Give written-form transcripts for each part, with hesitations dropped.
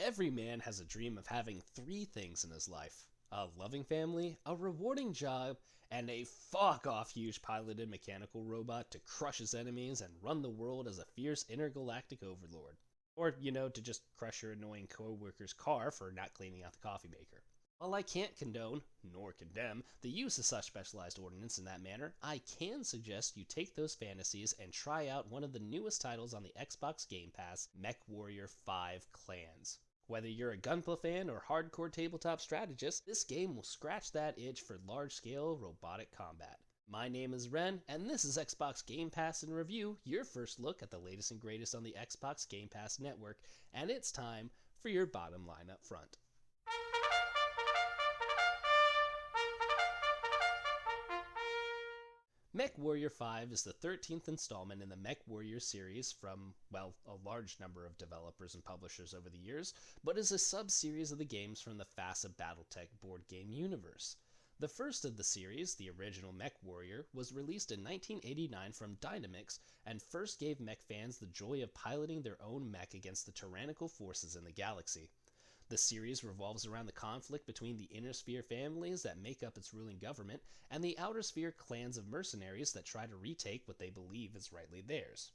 Every man has a dream of having three things in his life: a loving family, a rewarding job, and a fuck off huge piloted mechanical robot to crush his enemies and run the world as a fierce intergalactic overlord. Or, to just crush your annoying coworker's car for not cleaning out the coffee maker. While I can't condone, nor condemn, the use of such specialized ordnance in that manner, I can suggest you take those fantasies and try out one of the newest titles on the Xbox Gamepass, Mech Warrior 5 Clans. Whether you're a Gunpla fan or hardcore tabletop strategist, this game will scratch that itch for large-scale robotic combat. My name is Ren, and this is Xbox Game Pass in Review, your first look at the latest and greatest on the Xbox Game Pass Network, and it's time for your bottom line up front. Mech Warrior 5 is the 13th installment in the Mech Warrior series from, well, a large number of developers and publishers over the years, but is a sub-series of the games from the FASA Battletech board game universe. The first of the series, the original Mech Warrior, was released in 1989 from Dynamix and first gave mech fans the joy of piloting their own mech against the tyrannical forces in the galaxy. The series revolves around the conflict between the Inner Sphere families that make up its ruling government and the Outer Sphere clans of mercenaries that try to retake what they believe is rightly theirs.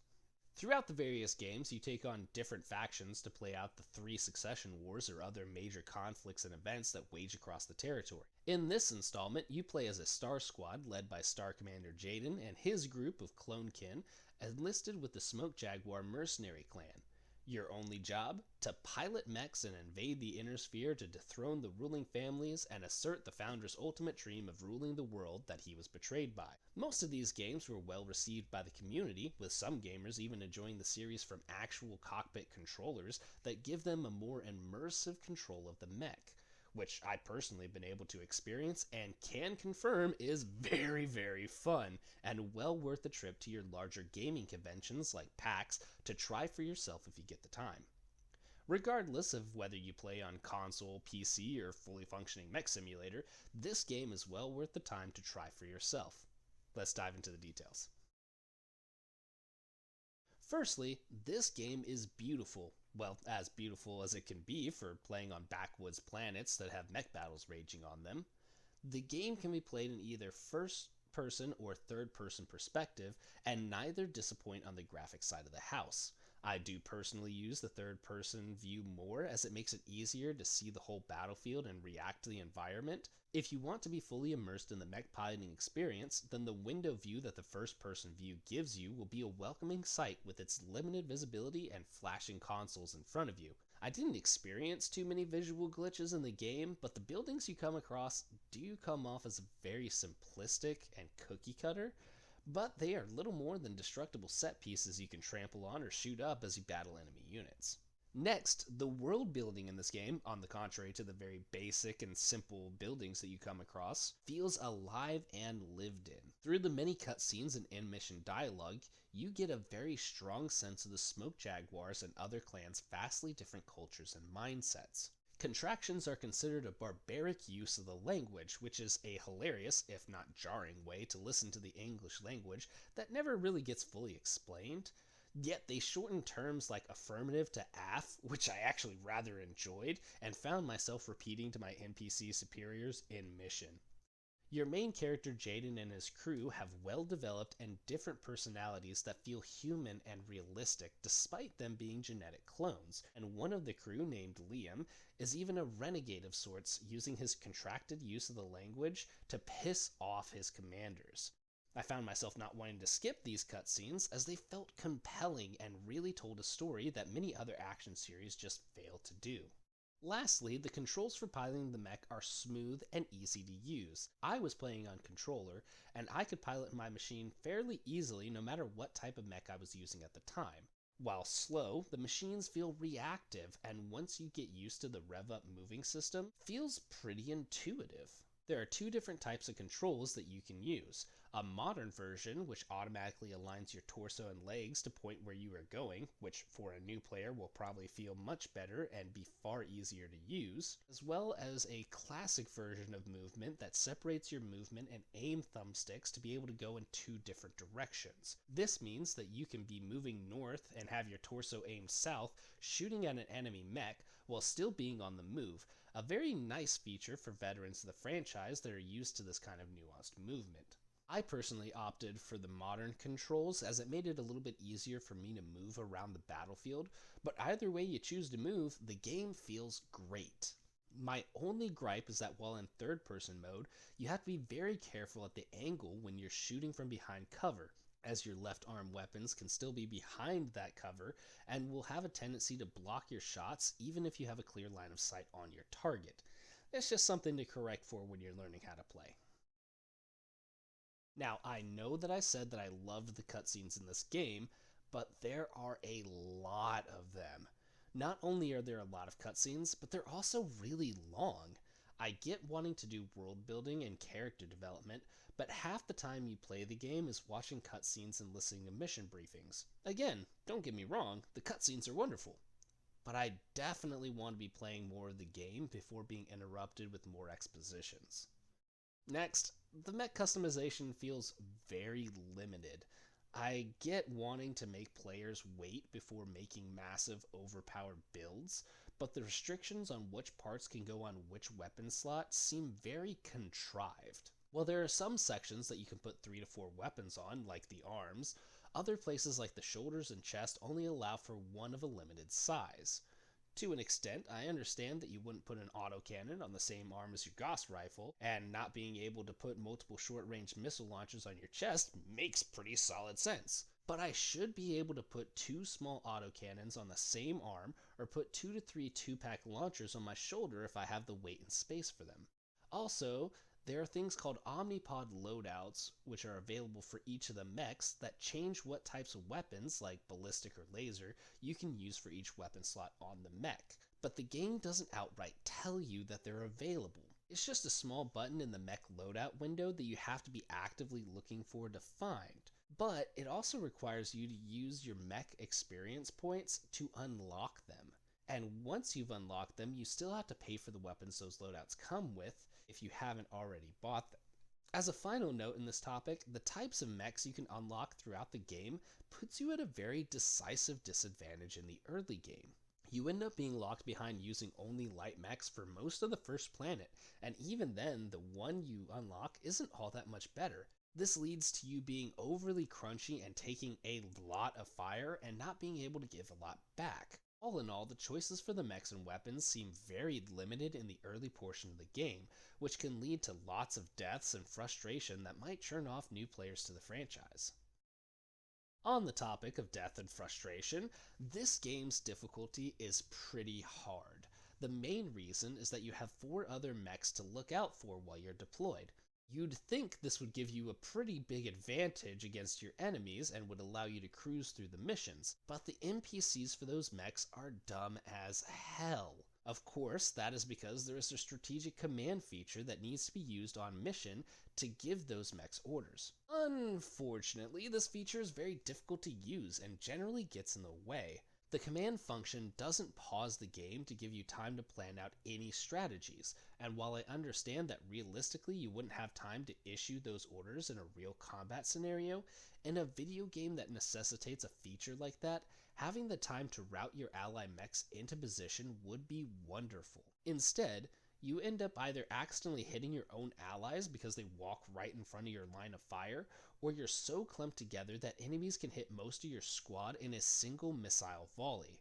Throughout the various games, you take on different factions to play out the three succession wars or other major conflicts and events that wage across the territory. In this installment, you play as a Star Squad led by Star Commander Jaden and his group of clone kin enlisted with the Smoke Jaguar mercenary clan. Your only job? To pilot mechs and invade the Inner Sphere to dethrone the ruling families and assert the founder's ultimate dream of ruling the world that he was betrayed by. Most of these games were well received by the community, with some gamers even enjoying the series from actual cockpit controllers that give them a more immersive control of the mech, which I personally have been able to experience and can confirm is very, very fun and well worth the trip to your larger gaming conventions like PAX to try for yourself if you get the time. Regardless of whether you play on console, PC, or fully functioning mech simulator, this game is well worth the time to try for yourself. Let's dive into the details. Firstly, this game is beautiful. Well, as beautiful as it can be for playing on backwoods planets that have mech battles raging on them. The game can be played in either first-person or third-person perspective, and neither disappoint on the graphic side of the house. I do personally use the third-person view more as it makes it easier to see the whole battlefield and react to the environment. If you want to be fully immersed in the mech piloting experience, then the window view that the first-person view gives you will be a welcoming sight with its limited visibility and flashing consoles in front of you. I didn't experience too many visual glitches in the game, but the buildings you come across do come off as very simplistic and cookie cutter, but they are little more than destructible set pieces you can trample on or shoot up as you battle enemy units. Next, the world building in this game, on the contrary to the very basic and simple buildings that you come across, feels alive and lived in. Through the many cutscenes and in-mission dialogue, you get a very strong sense of the Smoke Jaguars and other clans' vastly different cultures and mindsets. Contractions are considered a barbaric use of the language, which is a hilarious, if not jarring, way to listen to the English language that never really gets fully explained. Yet they shorten terms like affirmative to aff, which I actually rather enjoyed, and found myself repeating to my NPC superiors in mission. Your main character Jaden and his crew have well-developed and different personalities that feel human and realistic despite them being genetic clones, and one of the crew named Liam is even a renegade of sorts, using his contracted use of the language to piss off his commanders. I found myself not wanting to skip these cutscenes as they felt compelling and really told a story that many other action series just fail to do. Lastly, the controls for piloting the mech are smooth and easy to use. I was playing on controller, and I could pilot my machine fairly easily no matter what type of mech I was using at the time. While slow, the machines feel reactive, and once you get used to the rev-up moving system, feels pretty intuitive. There are two different types of controls that you can use. A modern version, which automatically aligns your torso and legs to point where you are going, which for a new player will probably feel much better and be far easier to use, as well as a classic version of movement that separates your movement and aim thumbsticks to be able to go in two different directions. This means that you can be moving north and have your torso aimed south, shooting at an enemy mech, while still being on the move, a very nice feature for veterans of the franchise that are used to this kind of nuanced movement. I personally opted for the modern controls as it made it a little bit easier for me to move around the battlefield, but either way you choose to move, the game feels great. My only gripe is that while in third person mode, you have to be very careful at the angle when you're shooting from behind cover, as your left arm weapons can still be behind that cover and will have a tendency to block your shots even if you have a clear line of sight on your target. It's just something to correct for when you're learning how to play. Now, I know that I said that I loved the cutscenes in this game, but there are a lot of them. Not only are there a lot of cutscenes, but they're also really long. I get wanting to do world building and character development, but half the time you play the game is watching cutscenes and listening to mission briefings. Again, don't get me wrong, the cutscenes are wonderful, but I definitely want to be playing more of the game before being interrupted with more expositions. Next, the mech customization feels very limited. I get wanting to make players wait before making massive overpowered builds, but the restrictions on which parts can go on which weapon slot seem very contrived. While there are some sections that you can put 3 to 4 weapons on, like the arms, other places like the shoulders and chest only allow for one of a limited size. To an extent, I understand that you wouldn't put an autocannon on the same arm as your Gauss rifle, and not being able to put multiple short-range missile launchers on your chest makes pretty solid sense. But I should be able to put 2 small autocannons on the same arm, or put 2 to 3 2-pack launchers on my shoulder if I have the weight and space for them. Also, there are things called Omnipod loadouts, which are available for each of the mechs that change what types of weapons, like ballistic or laser, you can use for each weapon slot on the mech. But the game doesn't outright tell you that they're available. It's just a small button in the mech loadout window that you have to be actively looking for to find. But it also requires you to use your mech experience points to unlock them. And once you've unlocked them, you still have to pay for the weapons those loadouts come with if you haven't already bought them. As a final note in this topic, the types of mechs you can unlock throughout the game puts you at a very decisive disadvantage in the early game. You end up being locked behind using only light mechs for most of the first planet, and even then, the one you unlock isn't all that much better. This leads to you being overly crunchy and taking a lot of fire and not being able to give a lot back. All in all, the choices for the mechs and weapons seem very limited in the early portion of the game, which can lead to lots of deaths and frustration that might turn off new players to the franchise. On the topic of death and frustration, this game's difficulty is pretty hard. The main reason is that you have 4 other mechs to look out for while you're deployed. You'd think this would give you a pretty big advantage against your enemies and would allow you to cruise through the missions, but the NPCs for those mechs are dumb as hell. Of course, that is because there is a strategic command feature that needs to be used on mission to give those mechs orders. Unfortunately, this feature is very difficult to use and generally gets in the way. The command function doesn't pause the game to give you time to plan out any strategies, and while I understand that realistically you wouldn't have time to issue those orders in a real combat scenario, in a video game that necessitates a feature like that, having the time to route your ally mechs into position would be wonderful. Instead, you end up either accidentally hitting your own allies because they walk right in front of your line of fire, or you're so clumped together that enemies can hit most of your squad in a single missile volley.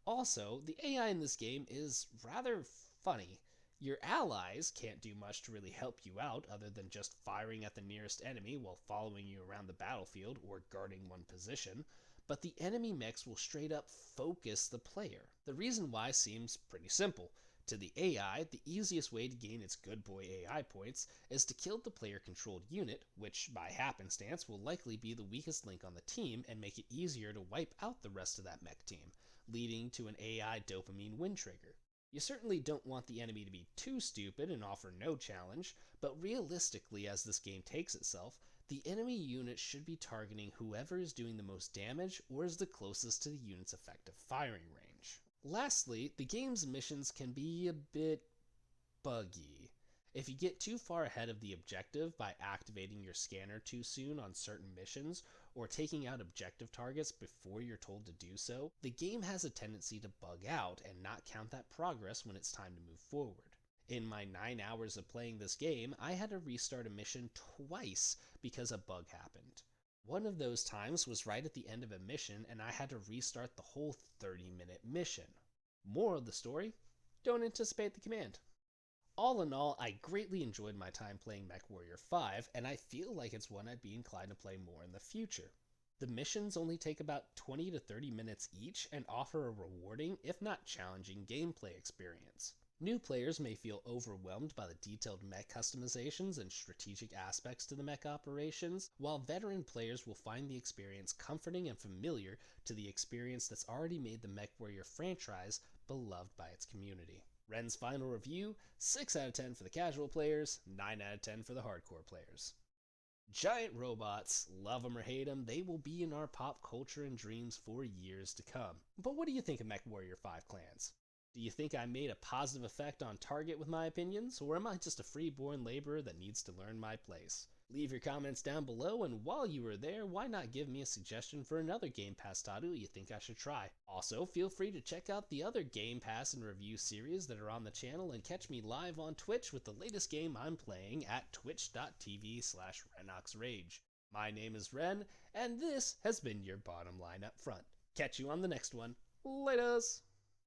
Also, the AI in this game is rather funny. Your allies can't do much to really help you out other than just firing at the nearest enemy while following you around the battlefield or guarding one position, but the enemy mechs will straight up focus the player. The reason why seems pretty simple. To the AI, the easiest way to gain its good boy AI points is to kill the player-controlled unit, which by happenstance will likely be the weakest link on the team and make it easier to wipe out the rest of that mech team, leading to an AI dopamine win trigger. You certainly don't want the enemy to be too stupid and offer no challenge, but realistically as this game takes itself, The enemy unit should be targeting whoever is doing the most damage or is the closest to the unit's effective firing range. Lastly, the game's missions can be a bit buggy. If you get too far ahead of the objective by activating your scanner too soon on certain missions, or taking out objective targets before you're told to do so, the game has a tendency to bug out and not count that progress when it's time to move forward. In my 9 hours of playing this game, I had to restart a mission twice because a bug happened. One of those times was right at the end of a mission and I had to restart the whole 30-minute mission. Moral of the story, don't anticipate the command. All in all, I greatly enjoyed my time playing Mech Warrior 5, and I feel like it's one I'd be inclined to play more in the future. The missions only take about 20 to 30 minutes each and offer a rewarding, if not challenging, gameplay experience. New players may feel overwhelmed by the detailed mech customizations and strategic aspects to the mech operations, while veteran players will find the experience comforting and familiar to the experience that's already made the Mech Warrior franchise beloved by its community. Ren's final review, 6 out of 10 for the casual players, 9 out of 10 for the hardcore players. Giant robots, love them or hate them, they will be in our pop culture and dreams for years to come. But what do you think of Mech Warrior 5 Clans? Do you think I made a positive effect on target with my opinions, or am I just a free-born laborer that needs to learn my place? Leave your comments down below, and while you are there, why not give me a suggestion for another Game Pass title you think I should try? Also, feel free to check out the other Game Pass and review series that are on the channel and catch me live on Twitch with the latest game I'm playing at twitch.tv/RenoxRage. My name is Ren, and this has been your bottom line up front. Catch you on the next one. Laters!